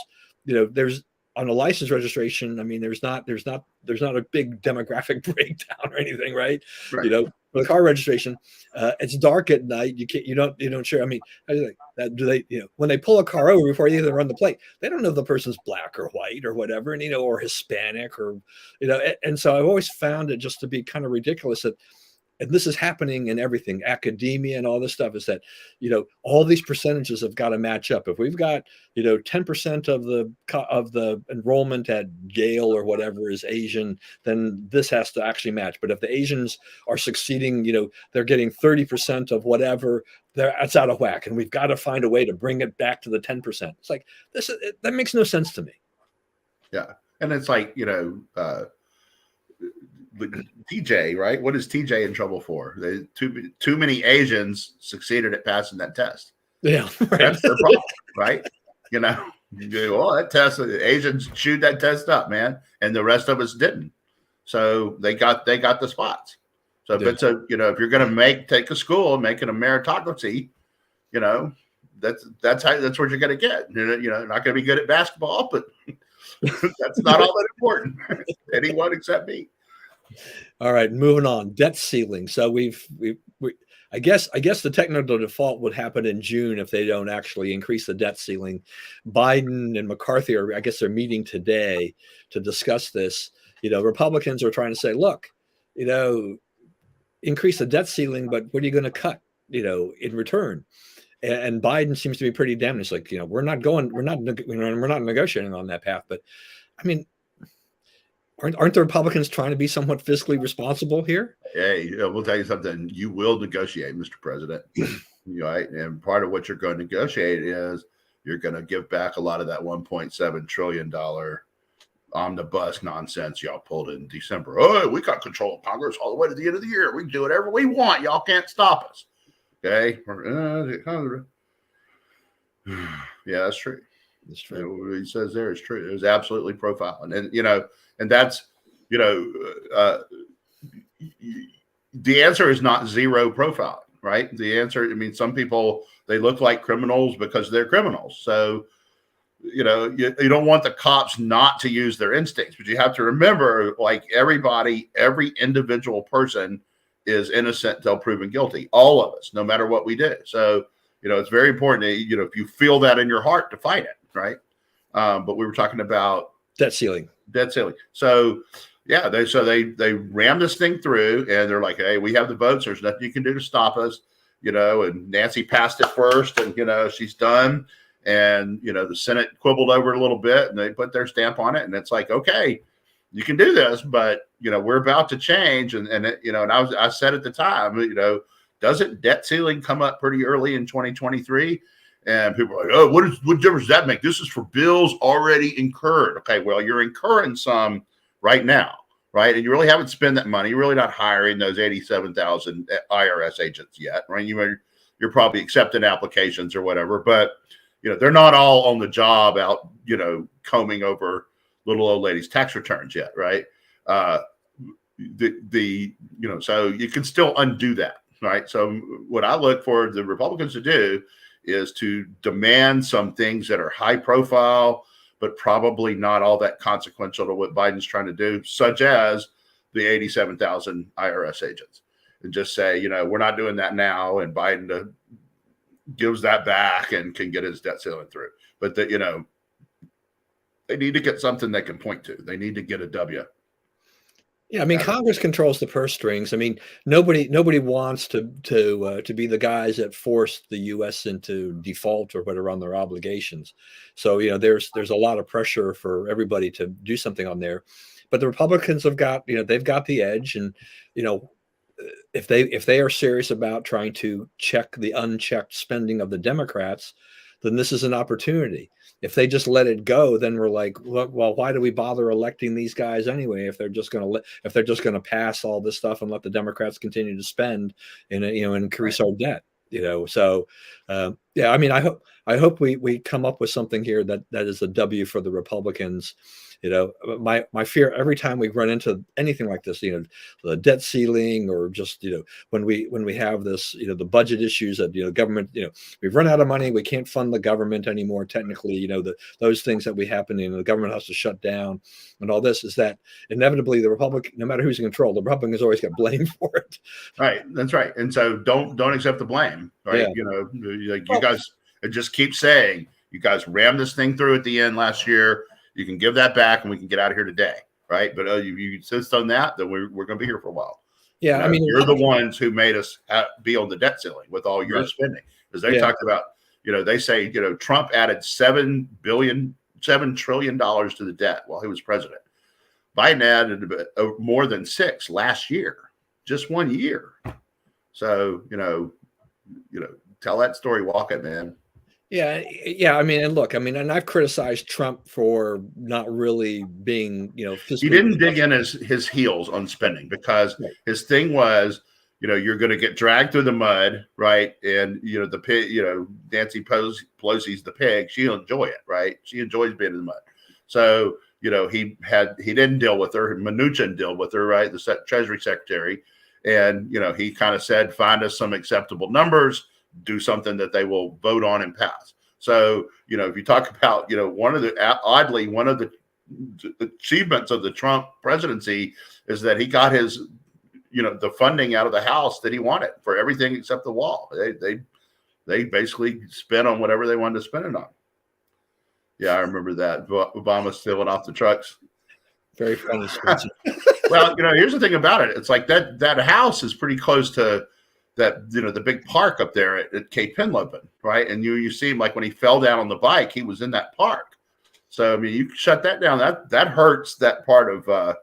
on a license registration. I mean, there's not a big demographic breakdown or anything, right? Right. For the car registration, it's dark at night. You don't share. I mean, do they, when they pull a car over before you even run the plate, they don't know if the person's black or white or whatever, and or Hispanic or, and so I've always found it just to be kind of ridiculous that, and this is happening in everything, academia and all this stuff, is that, all these percentages have got to match up. If we've got, 10% of the enrollment at Yale or whatever is Asian, then this has to actually match. But if the Asians are succeeding, they're getting 30% of whatever, that's out of whack. And we've got to find a way to bring it back to the 10%. It's like, that makes no sense to me. Yeah. And it's like, TJ, right? What is TJ in trouble for? Too many Asians succeeded at passing that test. Yeah, right. That's their problem, right? That test, the Asians chewed that test up, man, and the rest of us didn't. So they got the spots. So if it's if you're going to take a school and make it a meritocracy, that's what you're going to get. You're not going to be good at basketball, but that's not all that important. Anyone except me. All right, moving on. Debt ceiling. So I guess the technical default would happen in June if they don't actually increase the debt ceiling. Biden and McCarthy I guess they're meeting today to discuss this. Republicans are trying to say, look, increase the debt ceiling, but what are you going to cut, in return? And Biden seems to be pretty damn. It's like, we're not negotiating on that path. But I mean, aren't the Republicans trying to be somewhat fiscally responsible here? Hey, we'll tell you something. You will negotiate, Mr. President. Right? And part of what you're going to negotiate is you're going to give back a lot of that $1.7 trillion omnibus nonsense y'all pulled in December. Oh, we got control of Congress all the way to the end of the year. We can do whatever we want. Y'all can't stop us. Okay? Yeah, that's true. That's true. What he says there is true. It was absolutely profiling. And that's, the answer is not zero profiling, right? The answer, some people, they look like criminals because they're criminals. So, you don't want the cops not to use their instincts, but you have to remember, like every individual person is innocent until proven guilty. All of us, no matter what we do. So, it's very important that, if you feel that in your heart, to fight it, right? But we were talking about debt ceiling. So yeah, they ram this thing through, and they're like, hey, we have the votes. There's nothing you can do to stop us, and Nancy passed it first, and she's done. And the Senate quibbled over it a little bit, and they put their stamp on it, and it's like, okay, you can do this, but we're about to change. And I said at the time, doesn't debt ceiling come up pretty early in 2023? And people are like, oh, what difference does that make? This is for bills already incurred. Okay, well, you're incurring some right now, right? And you really haven't spent that money. You're really not hiring those 87,000 IRS agents yet, right? You're probably accepting applications or whatever, but they're not all on the job out, combing over little old ladies' tax returns yet, right? So you can still undo that, right? So what I look for the Republicans to do is to demand some things that are high profile, but probably not all that consequential to what Biden's trying to do, such as the 87,000 IRS agents, and just say, we're not doing that now. And Biden gives that back and can get his debt ceiling through. But they need to get something they can point to. They need to get a W. Yeah, Congress controls the purse strings. Nobody wants to be the guys that force the U.S. into default or whatever on their obligations. So there's a lot of pressure for everybody to do something on there. But the Republicans have got they've got the edge, and if they are serious about trying to check the unchecked spending of the Democrats, then this is an opportunity. If they just let it go, then we're like, well, why do we bother electing these guys anyway? If they're just going to pass all this stuff and let the Democrats continue to spend and increase our debt, So, I hope we come up with something here that is a W for the Republicans. My fear every time we run into anything like this, the debt ceiling, or just when we have this, the budget issues that government, we've run out of money, we can't fund the government anymore. Technically, those things that we happen, the government has to shut down, and all this is that inevitably the Republic, no matter who's in control, the Republicans always get blamed for it. Right, that's right. And so don't accept the blame. Right, like you guys just keep saying, you guys rammed this thing through at the end last year. You can give that back, and we can get out of here today, right? But you insist on that, then we're going to be here for a while. Yeah, I mean, you're the ones who made us be on the debt ceiling with all your spending, because they talked about, they say, Trump added $7 trillion to the debt while he was president. Biden added more than 6 last year, just 1 year. So tell that story, walk it, man. Yeah. I mean, and I've criticized Trump for not really being, he didn't dig in his heels on spending, because his thing was, you're going to get dragged through the mud, right? And the pig, Nancy Pelosi's the pig. She'll enjoy it, right? She enjoys being in the mud. So he didn't deal with her. Mnuchin dealt with her, right? The Treasury Secretary, and he kind of said, find us some acceptable numbers, do something that they will vote on and pass. So, if you talk about, one of the achievements of the Trump presidency is that he got his, the funding out of the House that he wanted for everything except the wall. They basically spent on whatever they wanted to spend it on. Yeah, I remember that. Obama stealing off the trucks. Very funny. Well, here's the thing about it. It's like that house is pretty close to that, the big park up there at Cape Henlopen, right? And you see him, like when he fell down on the bike, he was in that park. So, I mean, you shut that down. That hurts that part of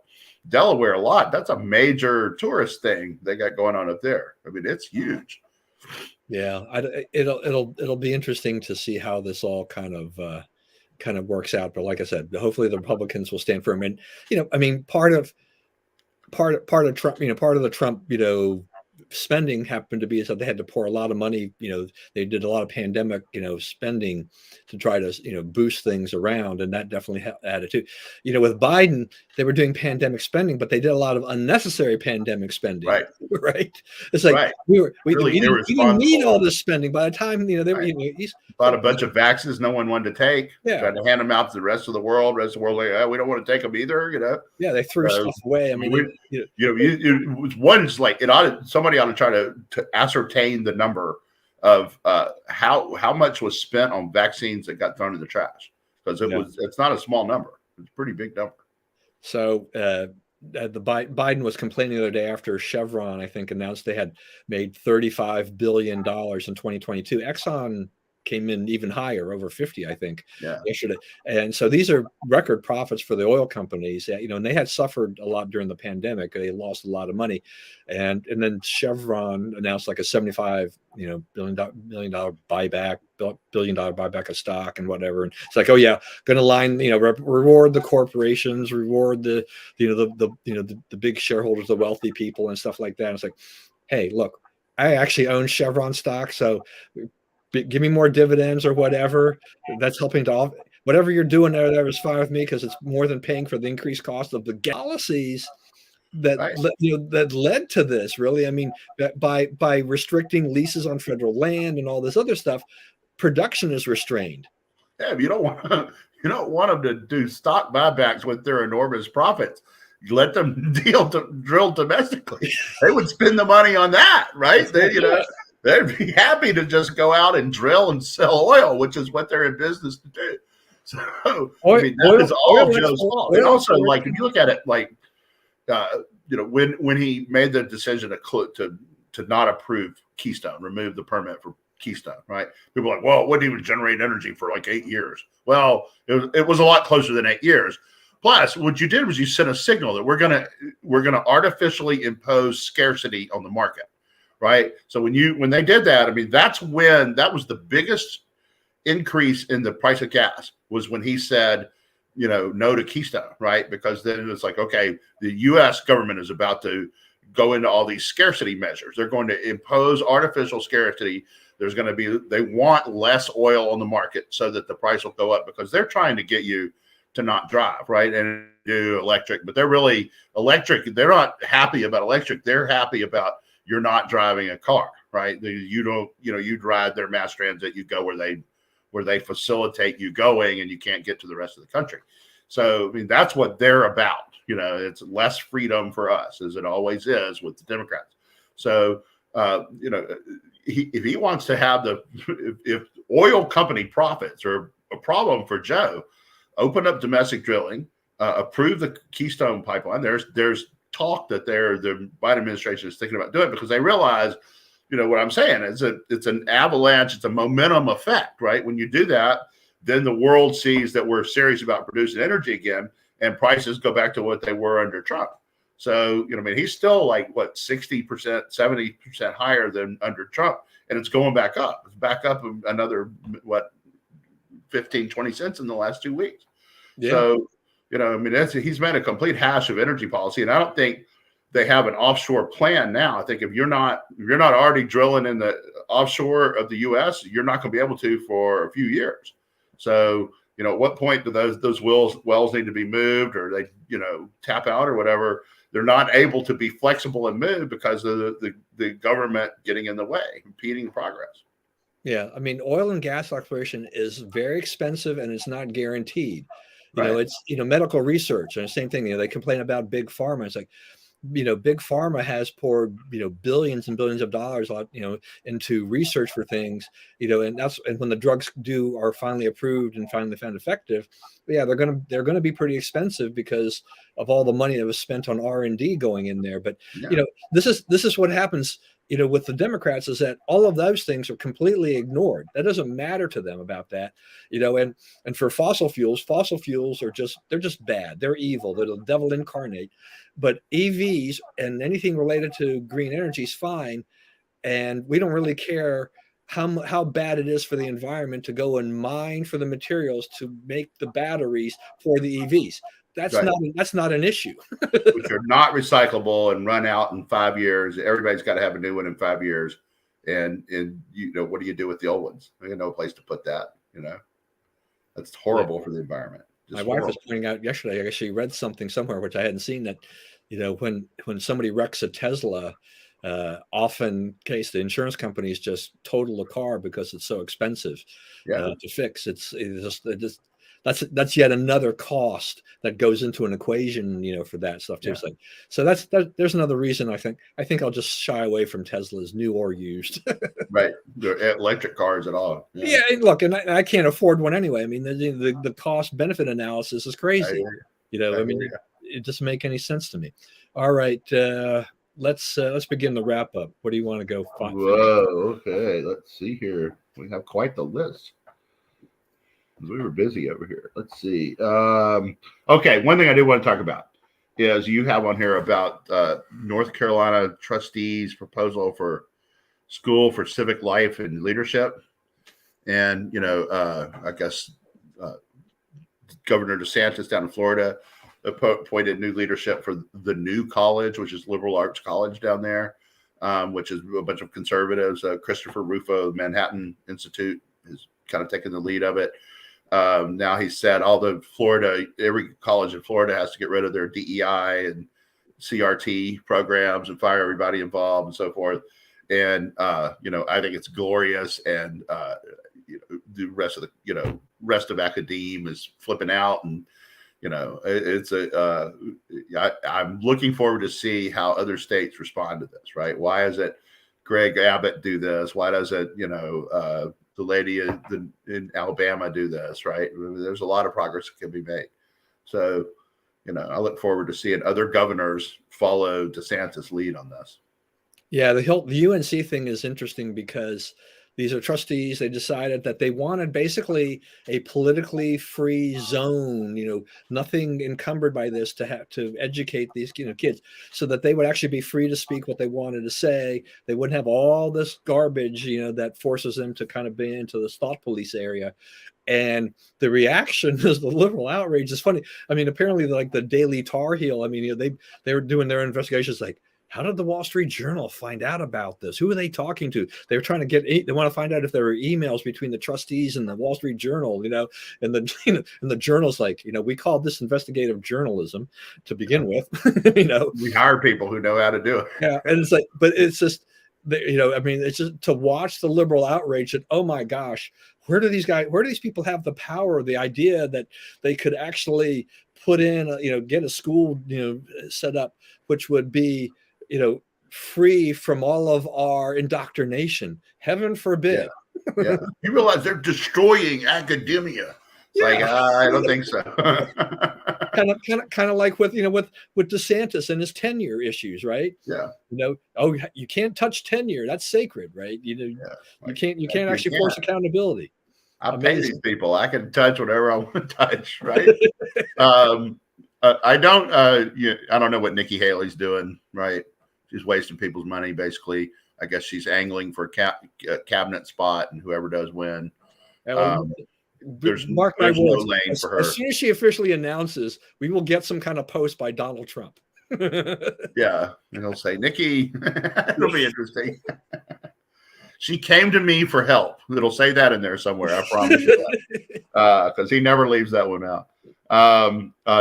Delaware a lot. That's a major tourist thing they got going on up there. I mean, it's huge. Yeah, it'll be interesting to see how this all kind of works out. But like I said, hopefully the Republicans will stand firm. And part of Trump, part of the Trump, spending happened to be is that they had to pour a lot of money. They did a lot of pandemic, spending to try to, boost things around. And that definitely added to, with Biden, they were doing pandemic spending, but they did a lot of unnecessary pandemic spending. Right. Right. It's like we didn't need all this spending by the time, they were, he's bought a bunch of vaccines no one wanted to take. Yeah. Tried to hand them out to the rest of the world. Like, we don't want to take them either, Yeah, they threw stuff away. I mean, one's like, somebody ought to try to ascertain the number of how much was spent on vaccines that got thrown in the trash, because it's not a small number. It's a pretty big number. So Biden was complaining the other day after Chevron, I think, announced they had made $35 billion in 2022. Exxon came in even higher, over 50, I think, yesterday. And so these are record profits for the oil companies, and they had suffered a lot during the pandemic. They lost a lot of money. And then Chevron announced like a $75 billion buyback, $1 billion buyback of stock and whatever. And it's like, oh yeah, going to line, reward the corporations, reward the big shareholders, the wealthy people and stuff like that. And it's like, hey, look, I actually own Chevron stock, so give me more dividends or whatever. That's helping to whatever you're doing there is fine with me, because it's more than paying for the increased cost of the policies that that led to this. Really, I mean, by restricting leases on federal land and all this other stuff, production is restrained. Yeah, you don't want them to do stock buybacks with their enormous profits. You let them drill domestically. They would spend the money on that, right? They'd be happy to just go out and drill and sell oil, which is what they're in business to do. So, that is all Joe's fault. And also, like, if you look at it, like, when he made the decision to not approve Keystone, remove the permit for Keystone, right? People are like, well, it wouldn't even generate energy for like 8 years. Well, it was a lot closer than 8 years. Plus, what you did was you sent a signal that we're gonna artificially impose scarcity on the market. Right. So when they did that, I mean, that was the biggest increase in the price of gas, was when he said, no to Keystone. Right. Because then it's like, okay, the U.S. government is about to go into all these scarcity measures. They're going to impose artificial scarcity. They want less oil on the market so that the price will go up, because they're trying to get you to not drive, right? And do electric, but they're really electric. They're not happy about electric. They're happy about you're not driving a car, right? You don't, you drive their mass transit, you go where they facilitate you going, and you can't get to the rest of the country. So, I mean, that's what they're about. It's less freedom for us, as it always is with the Democrats. So, if he wants to have if oil company profits are a problem for Joe, open up domestic drilling, approve the Keystone pipeline. There's talk that the Biden administration is thinking about doing it, because they realize, what I'm saying is it's an avalanche, it's a momentum effect, right? When you do that, then the world sees that we're serious about producing energy again, and prices go back to what they were under Trump. So, he's still like 60%, 70% higher than under Trump, and it's going back up. It's back up another 15, 20 cents in the last 2 weeks. Yeah. So, he's made a complete hash of energy policy, and I don't think they have an offshore plan now. I think if you're not already drilling in the offshore of the U.S., you're not going to be able to for a few years. So, at what point do those wells need to be moved, or they tap out or whatever? They're not able to be flexible and move because of the government getting in the way, impeding progress. Yeah, I mean, oil and gas exploration is very expensive, and it's not guaranteed. It's medical research, and the same thing. They complain about big pharma. It's like, big pharma has poured billions and billions of dollars into research for things, and when the drugs are finally approved and finally found effective, yeah, they're gonna be pretty expensive because of all the money that was spent on R&D going in there. But yeah. This is what happens with the Democrats, is that all of those things are completely ignored. That doesn't matter to them about that, and for fossil fuels are just bad. They're evil. They're the devil incarnate. But EVs and anything related to green energy is fine. And we don't really care how bad it is for the environment to go and mine for the materials to make the batteries for the EVs. That's right. That's not an issue. Which are not recyclable and run out in 5 years. Everybody's got to have a new one in 5 years. And what do you do with the old ones? There's no place to put that. That's horrible for the environment. My wife was pointing out yesterday, I guess she read something somewhere, which I hadn't seen, that, when somebody wrecks a Tesla, often case the insurance companies just total the car because it's so expensive to fix. That's yet another cost that goes into an equation, for that stuff too. Yeah. So there's another reason I think I'll just shy away from Teslas, new or used. Right, the electric cars at all. Yeah, look, and I can't afford one anyway. I mean, the cost benefit analysis is crazy. It doesn't make any sense to me. All right, let's begin the wrap up. What do you want to go? Whoa, okay. Let's see here. We have quite the list. We were busy over here. Let's see. Okay, one thing I do want to talk about is you have on here about North Carolina trustees' proposal for school for civic life and leadership. And, I guess Governor DeSantis down in Florida appointed new leadership for the new college, which is Liberal Arts College down there, which is a bunch of conservatives. Christopher Rufo, Manhattan Institute, is kind of taking the lead of it. Now he said every college in Florida has to get rid of their DEI and CRT programs and fire everybody involved and so forth. And, I think it's glorious. And, the rest of academia is flipping out. And, I'm looking forward to see how other states respond to this, right? Why is it Greg Abbott do this? Why doesn't, the lady in Alabama do this, right? There's a lot of progress that can be made. So, I look forward to seeing other governors follow DeSantis' lead on this. Yeah, the UNC thing is interesting because these are trustees. They decided that they wanted basically a politically free zone, nothing encumbered by this, to have to educate these kids so that they would actually be free to speak what they wanted to say. They wouldn't have all this garbage, that forces them to kind of be into this thought police area. And the reaction is the liberal outrage is funny. I mean, apparently like the Daily Tar Heel, I mean, they were doing their investigations like, how did the Wall Street Journal find out about this? Who are they talking to? They were trying to they want to find out if there were emails between the trustees and the Wall Street Journal, and the, and the journal's like, we called this investigative journalism to begin with, We hire people who know how to do it. Yeah. And it's like, but it's just, I mean, it's just to watch the liberal outrage that, oh my gosh, where do these people have the power, the idea that they could actually put in, get a school, set up, which would be, free from all of our indoctrination. Heaven forbid. Yeah. You realize they're destroying academia. It's like, I don't think so. kind of like with DeSantis and his tenure issues, right? Yeah. You can't touch tenure. That's sacred, right? You can't actually force accountability. I pay these people. I can touch whatever I want to touch, right? I don't know what Nikki Haley's doing, right? She's wasting people's money, basically. I guess she's angling for a cabinet spot, and whoever does win. There's no lane for her. As soon as she officially announces, we will get some kind of post by Donald Trump. Yeah, and he'll say, Nikki, it'll be interesting. She came to me for help. It'll say that in there somewhere. I promise you that, because he never leaves that one out.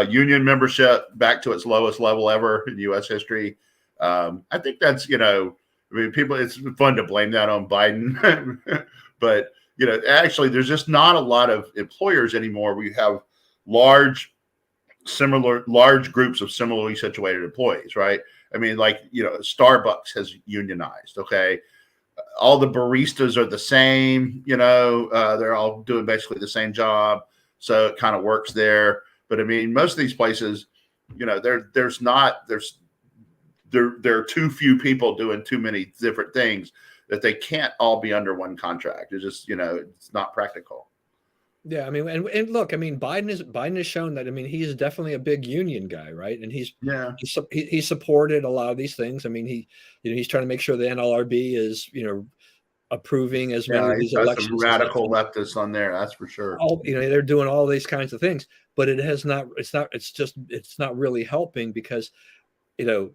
Union membership back to its lowest level ever in U.S. history. I think that's people. It's fun to blame that on Biden, but actually, there's just not a lot of employers anymore. We have large groups of similarly situated employees, right? I mean, Starbucks has unionized. Okay. All the baristas are the same, they're all doing basically the same job. So it kind of works there. But I mean, most of these places, there are too few people doing too many different things that they can't all be under one contract. It's just, it's not practical. Yeah, I mean, and look, I mean, Biden has shown that. I mean, he's definitely a big union guy, right? And he supported a lot of these things. I mean, he's trying to make sure the NLRB is, approving as many of these elections. Some radical leftists on there, that's for sure. They're doing all these kinds of things, but it's not really helping because, a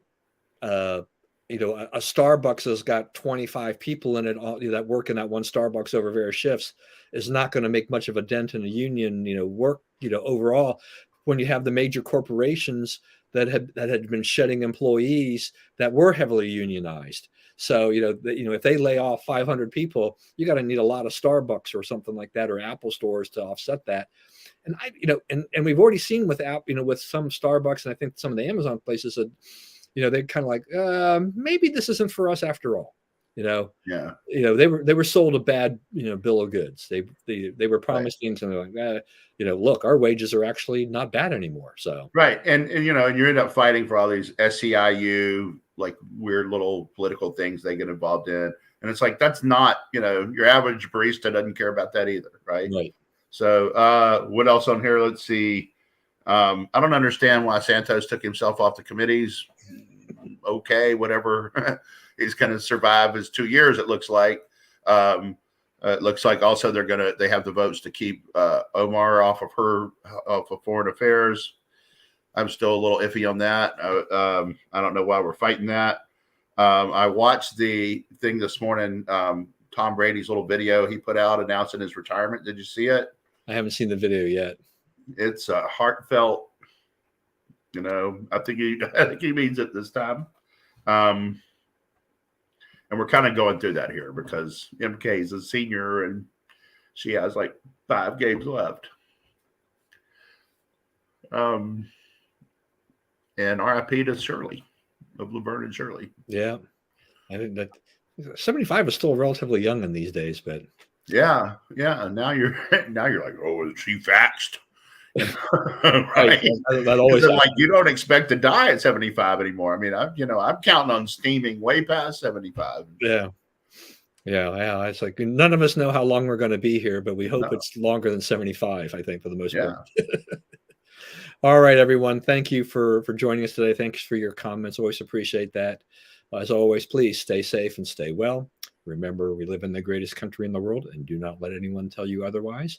Starbucks has got 25 people in it that work in that one Starbucks over various shifts is not going to make much of a dent in the union, work, overall, when you have the major corporations that had been shedding employees that were heavily unionized. So, if they lay off 500 people, you got to need a lot of Starbucks or something like that, or Apple stores to offset that. And and we've already seen with some Starbucks, and I think some of the Amazon places that, they're kind of like, maybe this isn't for us after all. Yeah. They were sold a bad, bill of goods. They were promising something like, look, our wages are actually not bad anymore. So right, and you end up fighting for all these SEIU, like weird little political things they get involved in, and it's like that's not, your average barista doesn't care about that either, right? Right. So what else on here? Let's see. I don't understand why Santos took himself off the committees. Okay, whatever. He's going to survive his 2 years, it looks like. It looks like also they have the votes to keep Omar off of foreign affairs. I'm still a little iffy on that. I don't know why we're fighting that. I watched the thing this morning, Tom Brady's little video he put out announcing his retirement. Did you see it? I haven't seen the video yet. It's heartfelt. I think he means it this time. And we're kind of going through that here because MK is a senior and she has like 5 games left. And RIP to Shirley, of Laverne and Shirley. Yeah. I think that 75 is still relatively young in these days, but yeah. Now you're like, oh, is she faxed? Right. That always like you don't expect to die at 75 anymore. I mean, I'm counting on steaming way past 75. Yeah. It's like none of us know how long we're going to be here, but we hope it's longer than 75. I think for the most part. All right, everyone. Thank you for joining us today. Thanks for your comments. Always appreciate that. As always, please stay safe and stay well. Remember, we live in the greatest country in the world, and do not let anyone tell you otherwise.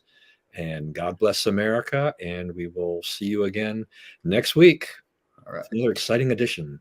And God bless America. And we will see you again next week. All right. Another exciting edition.